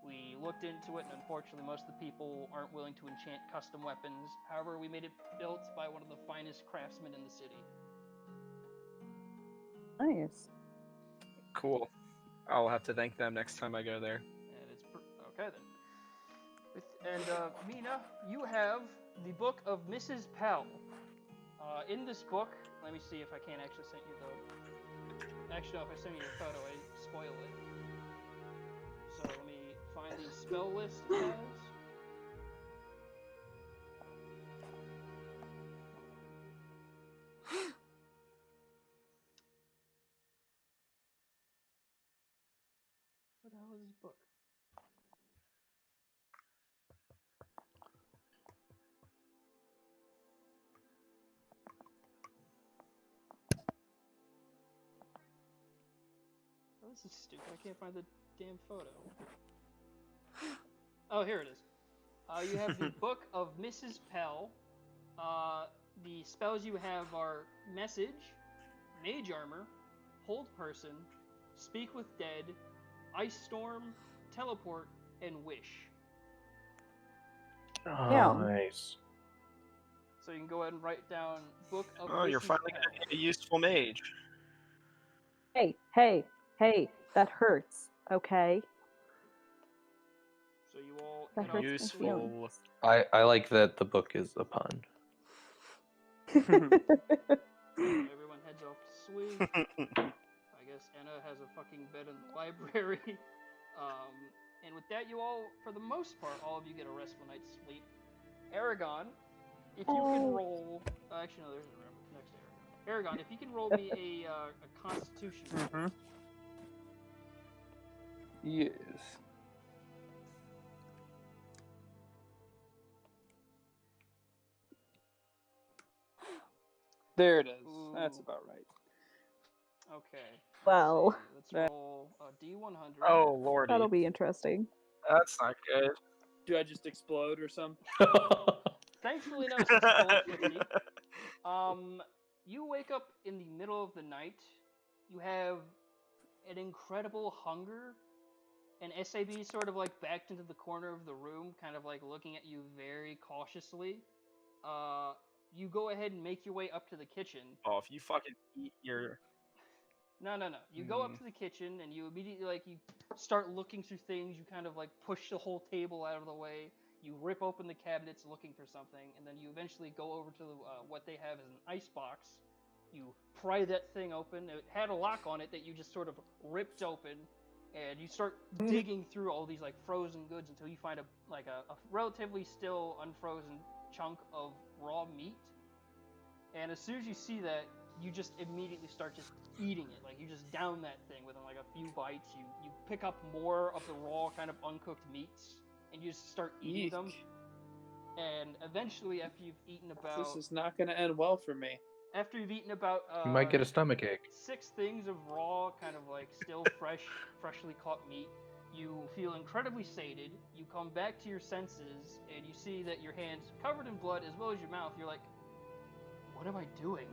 We looked into it, and unfortunately, most of the people aren't willing to enchant custom weapons. However, we made it built by one of the finest craftsmen in the city. Nice. Cool. I'll have to thank them next time I go there. And it's okay then. Mina, you have the book of Mrs. Pell. In this book, let me see if I can actually send you the. Actually, no, if I send you a photo, I spoil it. So let me find the spell list it has. What the hell is this book? Oh, this is stupid. I can't find the damn photo. Oh, here it is. You have the Book of Mrs. Pell. The spells you have are Message, Mage Armor, Hold Person, Speak with Dead, Ice Storm, Teleport, and Wish. Yeah. Nice. So you can go ahead and write down Book of Oh, you're Mrs. finally Pell. gonna need a useful mage. Hey, hey, hey, that hurts, okay? So you all That head off hurts to sleep. Useful. I like that the book is a pun. Everyone heads off to sleep. I guess Anna has a fucking bed in the library. And with that, you all, for the most part, all of you get a restful night's sleep. Aragon, if you can roll... actually, no, there's a room next to Aragon. Aragon, if you can roll me a Constitution roll. Yes. There it is. That's Ooh. about right. Okay. Well. Let's roll a D100. Oh, lordy. That'll be interesting. That's not good. Do I just explode or something? Thankfully, no, since it's below 50. You wake up in the middle of the night. You have an incredible hunger, and SAB sort of like backed into the corner of the room, kind of like looking at you very cautiously. You go ahead and make your way up to the kitchen. Oh, if you fucking eat your... No. You go up to the kitchen and you immediately you start looking through things. You kind of like push the whole table out of the way. You rip open the cabinets looking for something, and then you eventually go over to what they have as an ice box. You pry that thing open. It had a lock on it that you just sort of ripped open, and you start digging through all these like frozen goods until you find a relatively still unfrozen chunk of raw meat. And as soon as you see that, you just immediately start just eating it. Like, you just down that thing within like a few bites. You pick up more of the raw kind of uncooked meats, and you just start eating them. And eventually, after you've eaten about... This is not going to end well for me. After you've eaten about... You might get a stomachache. 6 things of raw, kind of like still freshly caught meat, you feel incredibly sated. You come back to your senses, and you see that your hand's covered in blood as well as your mouth. You're like, what am I doing?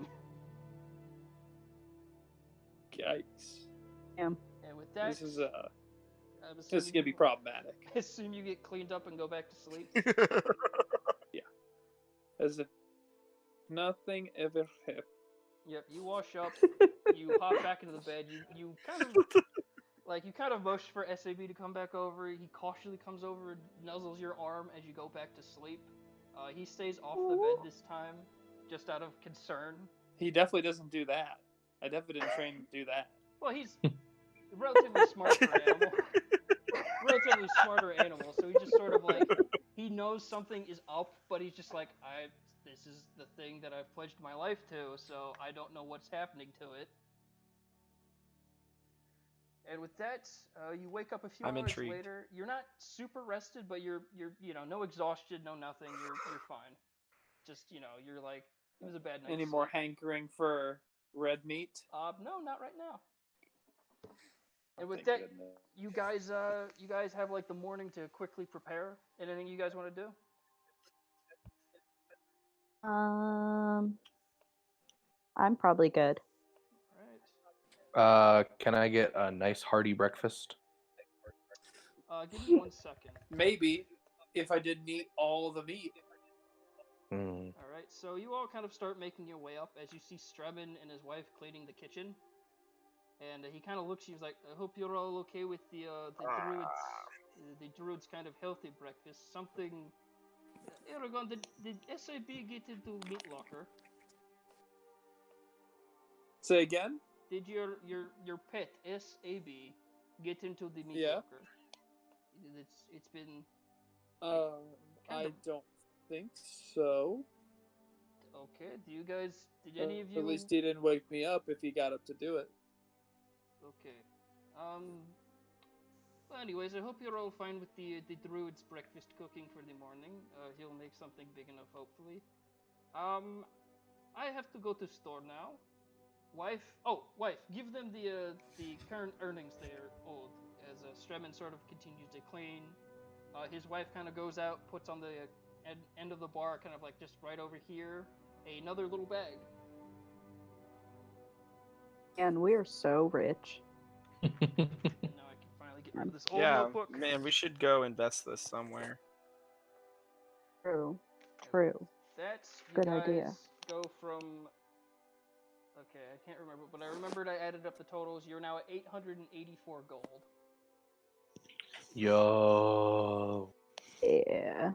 Yikes. Damn. And with that, This is gonna be problematic. I assume you get cleaned up and go back to sleep. Yeah. As if nothing ever happened. Yep, you wash up, you hop back into the bed, you kind of motion for SAB to come back over. He cautiously comes over and nuzzles your arm as you go back to sleep. He stays off the bed this time, just out of concern. He definitely doesn't do that. I definitely didn't train him to do that. Well, he's relatively smart for an animal. Relatively smarter animal, so he just sort of like, he knows something is up, but he's just like, this is the thing that I've pledged my life to, so I don't know what's happening to it. And with that, you wake up a few hours intrigued. later. You're not super rested, but you're no exhaustion, no nothing. You're fine. Just you're like, it was a bad night. Any more hankering for red meat? No, not right now. And with Thank that, goodness. you guys have like the morning to quickly prepare. Anything you guys want to do? I'm probably good. All right. Can I get a nice hearty breakfast? Give me 1 second. Maybe if I didn't eat all the meat. Hmm. All right, so you all kind of start making your way up as you see Streben and his wife cleaning the kitchen, and he kind of looks at you. He's like, "I hope you're all okay with the druid's kind of healthy breakfast. Something, Aragon, did SAB get into meat locker? Say again? Did your pet SAB get into the meat Yeah. locker? It's been I don't think so. okay. Did any of you? At least he didn't wake me up if he got up to do it. Okay. Well, anyways, I hope you're all fine with the druid's breakfast cooking for the morning. He'll make something big enough, hopefully. I have to go to store now. Wife, give them the current earnings they're owed. As Streben sort of continues to clean, his wife kind of goes out, puts on the end of the bar, kind of like just right over here, another little bag. And we're so rich. And now I can finally get rid of this old Yeah, notebook. man, we should go invest this somewhere. True. That's you Good guys idea. go from. Okay, I can't remember, but I remembered I added up the totals. You're now at 884 gold. Yo. Yeah.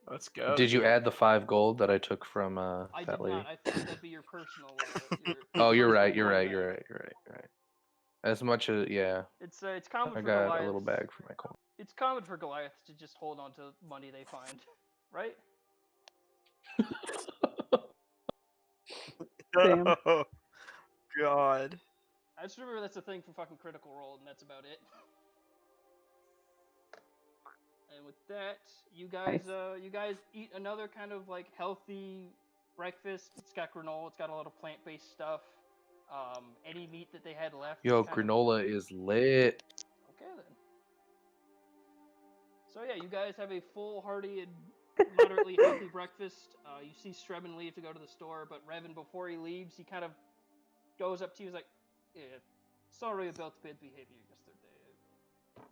Let's go. Did you add the 5 gold that I took from I that did lady? not. I think that'd be your personal. Oh, you're right. personal bag. You're right. As much as It's common I for got Goliaths. a little bag for my coin. It's common for Goliaths to just hold on to money they find, right? Damn. Oh, God. I just remember that's a thing from fucking Critical Role, and that's about it. And with that, you guys eat another kind of like healthy breakfast. It's got granola. It's got a lot of plant-based stuff. Any meat that they had left. Yo, kind of- granola is lit. Okay then. So yeah, you guys have a full, hearty, and moderately healthy breakfast. You see Streben leave to go to the store, but Revan, before he leaves, he kind of goes up to you. He's like, "Yeah, sorry about bad behavior yesterday.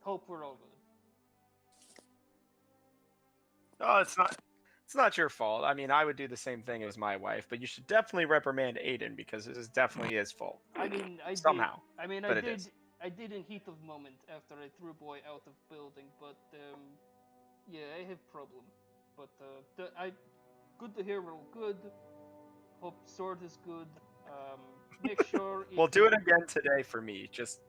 Hope we're all good." Oh, it's not your fault. I mean, I would do the same thing as my wife, but you should definitely reprimand Aiden because this is definitely his fault. I mean, I Somehow. did. I mean, but it is. I did in heat of moment after I threw boy out of building, but yeah, I have problem. But good to hear we're all good. Hope sword is good. Make sure. We'll if do it you- again today for me, just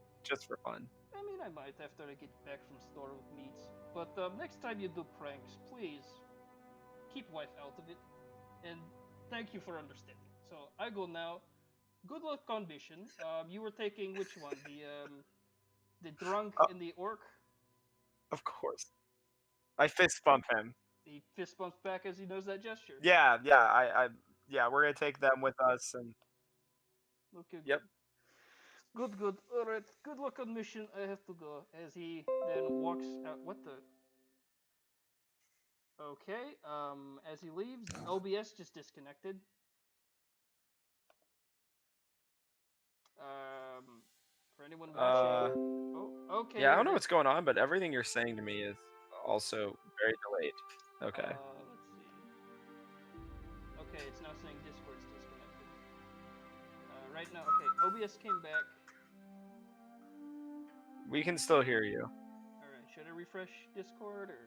for fun. I mean, I might after I get back from store with meats. But next time you do pranks, please keep wife out of it. And thank you for understanding. So I go now. Good luck on mission. You were taking which one? The drunk Oh. and the orc. Of course. I fist bump him. He fist bumps back as he knows that gesture. Yeah, yeah, we're gonna take them with us, and Okay. Yep. Good. All right. Good luck on mission. I have to go. As he then walks out. What the? Okay. As he leaves, OBS just disconnected. For anyone watching. Oh, okay. yeah, I don't know what's going on, but everything you're saying to me is also very delayed. Okay. Let's see. Okay, it's now saying Discord's disconnected. Right now, okay. OBS came back. We can still hear you. Alright, should I refresh Discord or?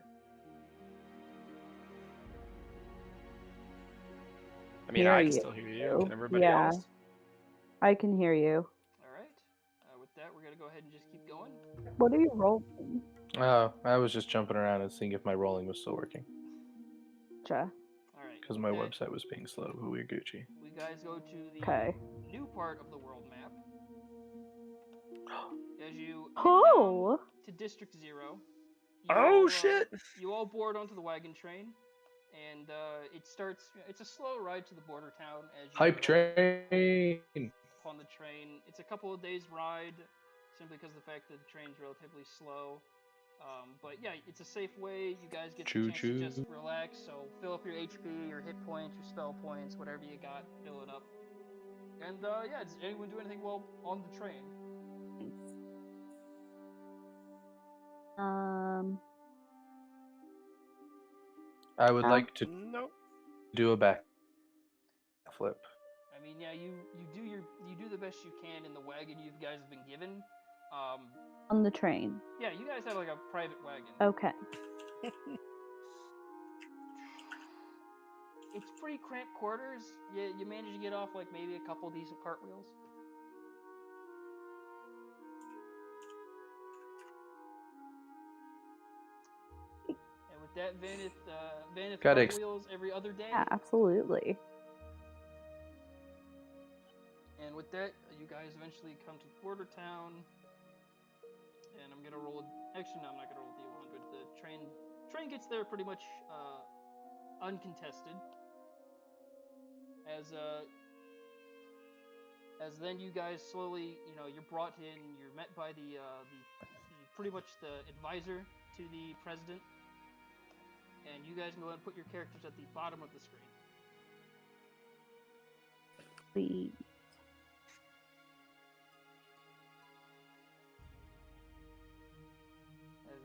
I mean, Hear I can you. still hear you. Can everybody Yeah. else? I can hear you. Alright. With that, we're gonna go ahead and just keep going. What are you rolling? Oh, I was just jumping around and seeing if my rolling was still working. Gotcha. Alright. Because my website was being slow. We're Gucci. We guys go to the Okay. new part of the world map. As you head Oh! down to District 0. Oh, shit! You all board onto the wagon train, and it starts. It's a slow ride to the border town as you Hype train! on the train. It's a couple of days ride, simply because of the fact that the train's relatively slow. But yeah, it's a safe way. You guys get the chance to just relax. So fill up your HP, your hit points, your spell points, whatever you got, fill it up. And yeah, does anyone do anything while on the train? I would like to Nope. do a backflip. I mean, yeah, you do the best you can in the wagon you guys have been given. On the train. Yeah, you guys have like a private wagon. Okay. It's pretty cramped quarters. You manage to get off like maybe a couple decent cartwheels. And with that, Vanith cartwheels every other day. Yeah, absolutely. And with that, you guys eventually come to the border town. And I'm gonna roll. Actually, no, I'm not gonna roll D100. The train gets there pretty much uncontested. As then you guys slowly, you're brought in. You're met by the pretty much the advisor to the president. And you guys can go ahead and put your characters at the bottom of the screen. Sweet.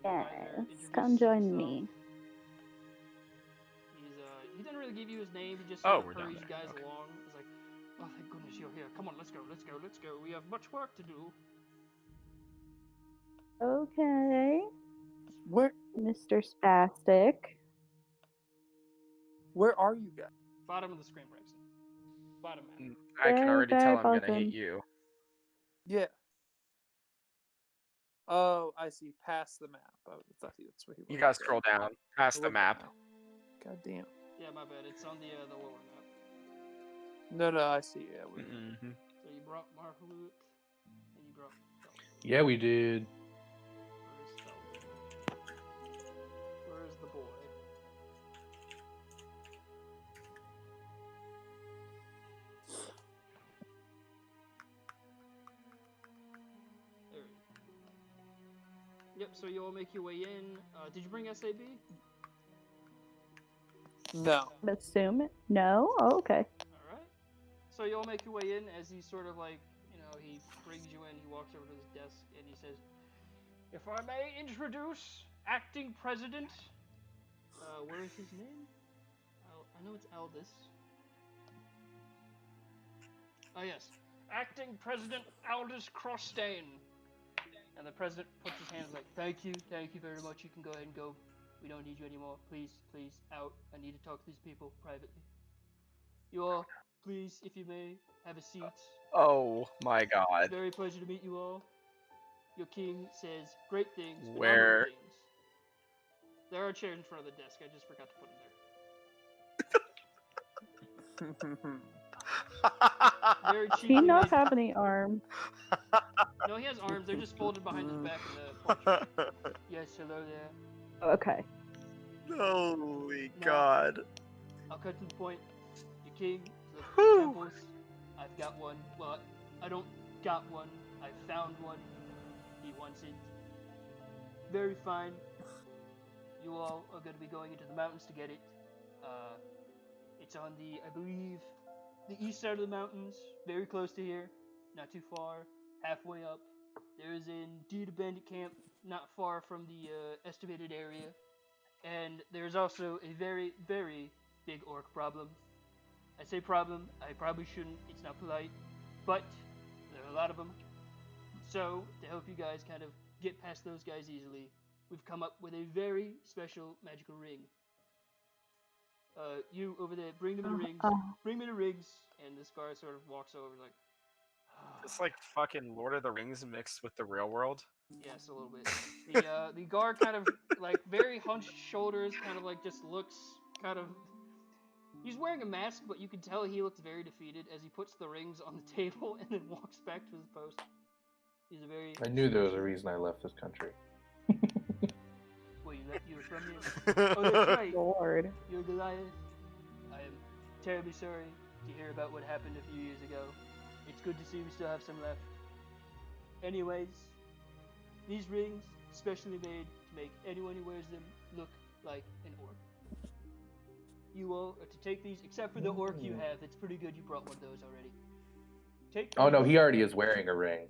Yes, come join me. He didn't really give you his name. He just we're hurries you down guys there. Okay. along. He's like, oh, thank goodness you're here. Come on, let's go. We have much work to do. Okay. Where Mr. Spastic. are you guys? Bottom of the screen, Braxton. Bottom map. I can already Very tell I'm gonna bottom. hate you. Yeah. Oh, I see. Past the map. I thought that's where he was. You gotta scroll down past the map. God damn. Yeah, my bad. It's on the lower map. No, I see. Yeah. Mm-hmm. So you brought Marhalut, and you brought. Yeah, we did. Where's the boy? There. Yep. So you all make your way in. Did you bring SAB? No. I'm assuming. No? Oh, okay. Alright. So you all make your way in as he sort of like, he brings you in, he walks over to his desk, and he says, "If I may introduce acting president," where is his name? I know it's Aldous. Oh yes, acting president Aldous Crostain. And the president puts his hands like, thank you very much, you can go ahead and go. We don't need you anymore. Please, out. I need to talk to these people privately. You all, please, if you may, have a seat. Oh my god. Very pleasure to meet you all. Your king says great things, phenomenal Where? things. There are chairs in front of the desk, I just forgot to put them there. Very Does he cheaply not made. have any arms? No, he has arms, they're just folded behind his back in the portrait. Yes, hello there. Okay. Holy Now, god. I'll cut to the point. Your king, the Whew. temples, I've got one. Well, I don't got one. I found one. He wants it. Very fine. You all are going to be going into the mountains to get it. It's on the, I believe, the east side of the mountains, very close to here, not too far, halfway up. There is indeed a bandit camp not far from the estimated area, and there's also a very, very big orc problem. I say problem, I probably shouldn't, it's not polite, but there are a lot of them. So, to help you guys kind of get past those guys easily, we've come up with a very special magical ring. You over there, bring them the rings. Bring me the rings. And this guard sort of walks over like, It's like fucking Lord of the Rings mixed with the real world. yes, a little bit. The guard kind of like very hunched shoulders, kind of like just looks kind of. He's wearing a mask, but you can tell he looks very defeated as he puts the rings on the table and then walks back to his post. He's a very. I knew there was a reason I left this country. Well, you were from here. Oh, that's right. Lord. You're Goliath. I am terribly sorry to hear about what happened a few years ago. It's good to see we still have some left. Anyways, these rings, specially made to make anyone who wears them look like an orc. You all are to take these, except for the orc you have. It's pretty good you brought one of those already. Take Oh no, these. he already is wearing a ring.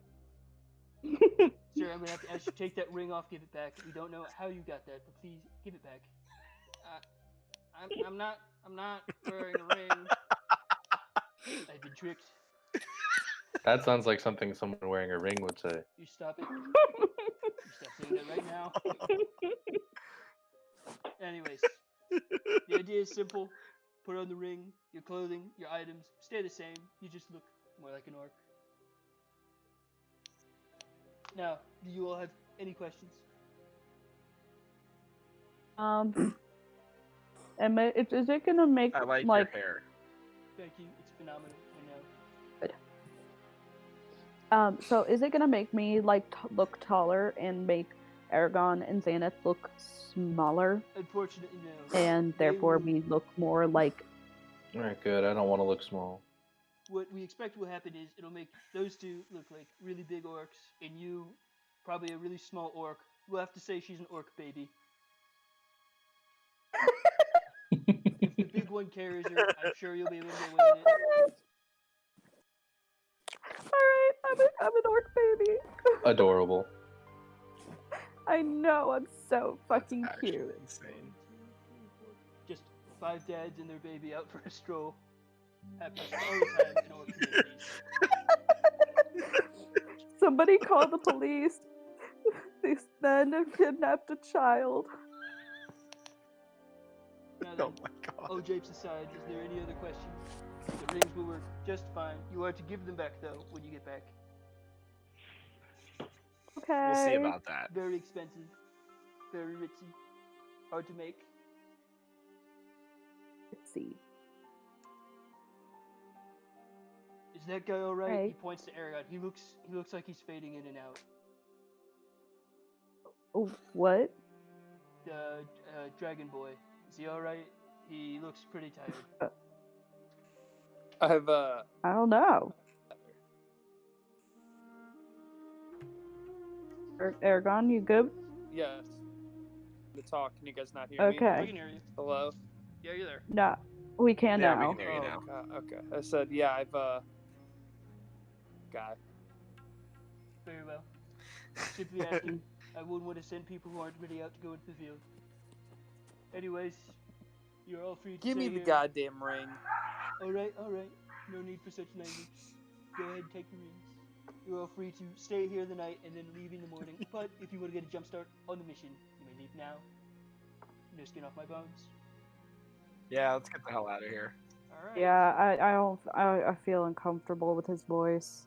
Sir, I'm gonna have to ask you to take that ring off, give it back. We don't know how you got that, but please give it back. I'm not wearing a ring. I've been tricked. That sounds like something someone wearing a ring would say. You stop it. You stop saying that right now. Anyways, the idea is simple. Put on the ring, your clothing, your items stay the same. You just look more like an orc. Now, do you all have any questions? Is it gonna make I like like your hair. Thank you. It's phenomenal. I know. so is it gonna make me like look taller and make Aragon and Xanath look smaller, Unfortunately, no. and They therefore will- we look more like? Alright, good. I don't want to look small. What we expect will happen is it'll make those two look like really big orcs, and you, probably a really small orc. We'll have to say she's an orc baby. If the big one carries her, I'm sure you'll be able to get away with it. Alright, I'm an orc baby. Adorable. I know, I'm so fucking Actually cute. insane. Just 5 dads and their baby out for a stroll. Happens all the time in orc communities. Somebody call the police. These men have kidnapped a child. Now then, Oh my god. all japes aside, is there any other questions? The rings will work just fine. You are to give them back, though, when you get back. Okay. We'll see about that. Very expensive. Very ritzy. Hard to make. Let's see. Is that guy alright? He Right. points to Aragon. He looks like he's fading in and out. Oh, what? The dragon boy. Is he alright? He looks pretty tired. I've I don't know. Aragon, you good? yes. To talk. Can you guys not hear I Okay. can hear you. me? Hello. Yeah, you're there. No, we can Yeah, we now. can hear you now. God, okay. I said, yeah, I've guy. Very well. Simply asking. I wouldn't want to send people who aren't ready out to go into the field. Anyways, you're all free to Give stay me the here. goddamn ring. All right. No need for such language. Go ahead and take the rings. You're all free to stay here the night and then leave in the morning. But if you want to get a jump start on the mission, you may leave now. No skin off my bones. Yeah, let's get the hell out of here. All right. Yeah, I don't. I feel uncomfortable with his voice.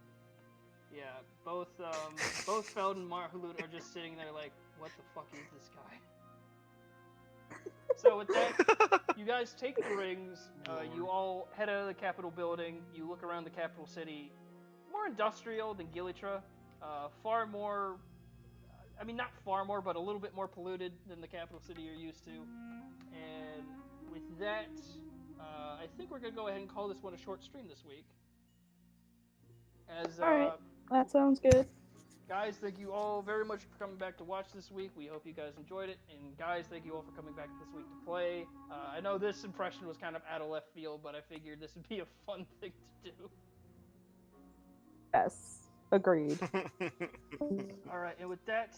Yeah, both Feld and Marhalut are just sitting there like, what the fuck is this guy? So with that, you guys take the rings. You all head out of the Capitol building. You look around the capital city. More industrial than Gilitra. Far more. I mean, not far more, but a little bit more polluted than the capital city you're used to. And with that, I think we're gonna go ahead and call this one a short stream this week. As Alright. That sounds good. guys, thank you all very much for coming back to watch this week. We hope you guys enjoyed it. And guys, thank you all for coming back this week to play. I know this impression was kind of out of left field, but I figured this would be a fun thing to do. Yes. Agreed. All right, and with that,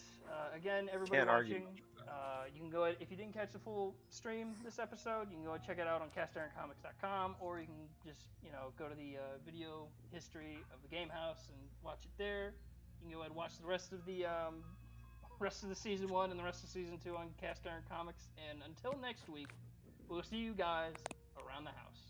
again, everybody Can't argue watching, you can go ahead, if you didn't catch the full stream this episode, you can go and check it out on castironcomics.com, or you can just, go to the video history of the Game House and watch it there. You can go ahead and watch the rest of the season 1 and the rest of season 2 on Cast Iron Comics. And until next week, we'll see you guys around the house.